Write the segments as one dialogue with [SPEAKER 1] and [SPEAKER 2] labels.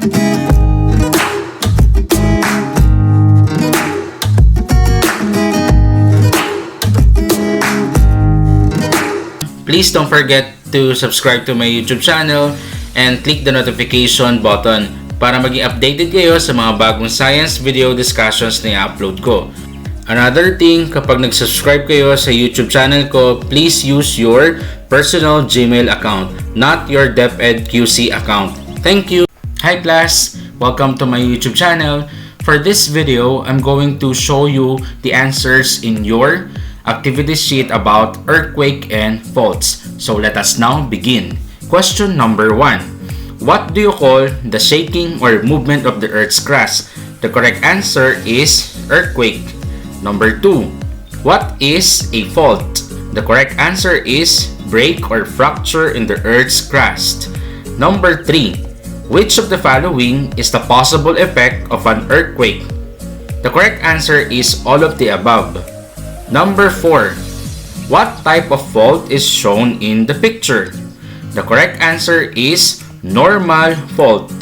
[SPEAKER 1] Please don't forget to subscribe to my YouTube channel and click the notification button para maging updated kayo sa mga bagong science video discussions na i-upload ko. Another thing, kapag nag-subscribe kayo sa YouTube channel ko, please use your personal Gmail account, not your DepEd QC account. Thank you! Hi class! Welcome to my YouTube channel. For this video, I'm going to show you the answers in your activity sheet about earthquake and faults. So let us now begin. Question number 1. What do you call the shaking or movement of the Earth's crust? The correct answer is earthquake. Number 2. What is a fault? The correct answer is break or fracture in the Earth's crust. Number 3. Which of the following is the possible effect of an earthquake? The correct answer is all of the above. Number 4. What type of fault is shown in the picture? The correct answer is normal fault.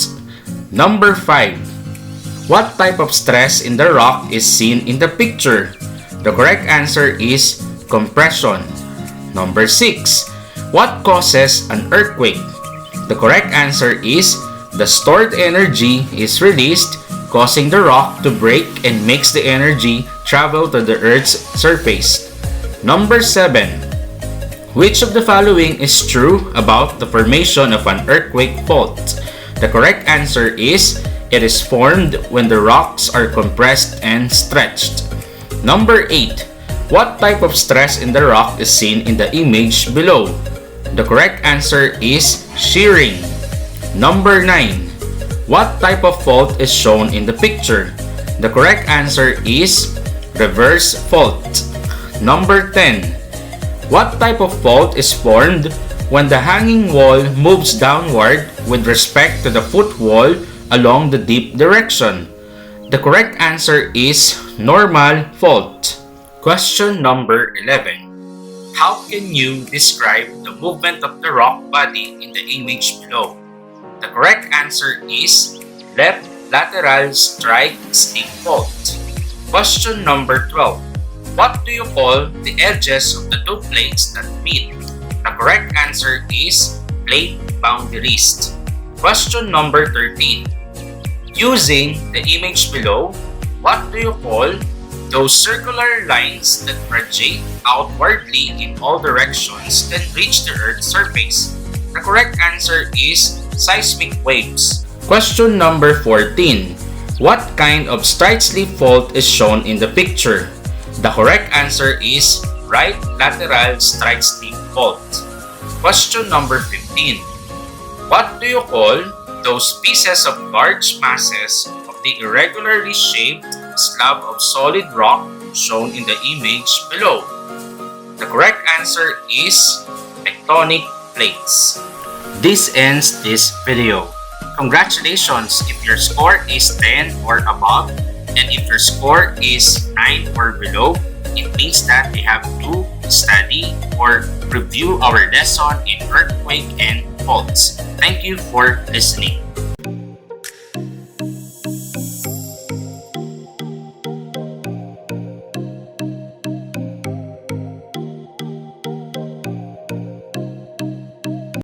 [SPEAKER 1] Number 5. What type of stress in the rock is seen in the picture? The correct answer is compression. Number 6. What causes an earthquake? The correct answer is the stored energy is released, causing the rock to break and makes the energy travel to the Earth's surface. Number 7. Which of the following is true about the formation of an earthquake fault? The correct answer is it is formed when the rocks are compressed and stretched. Number 8. What type of stress in the rock is seen in the image below? The correct answer is shearing. Number 9. What type of fault is shown in the picture? The correct answer is reverse fault. Number 10. What type of fault is formed when the hanging wall moves downward with respect to the foot wall along the deep direction? The correct answer is normal fault. Question number 11. How can you describe the movement of the rock body in the image below? The correct answer is left lateral strike slip fault. Question number 12. What do you call the edges of the two plates that meet? The correct answer is plate boundaries. Question number 13. Using the image below, what do you call those circular lines that radiate outwardly in all directions and reach the Earth's surface? The correct answer is seismic waves. Question number 14. What kind of strike slip fault is shown in the picture? The correct answer is right lateral strike slip fault. Question number 15. What do you call those pieces of large masses of the irregularly shaped slab of solid rock shown in the image below? The correct answer is tectonic plates. This ends this video. Congratulations if your score is 10 or above, and if your score is 9 or below, it means that we have to study or review our lesson in earthquake and faults. Thank you for listening.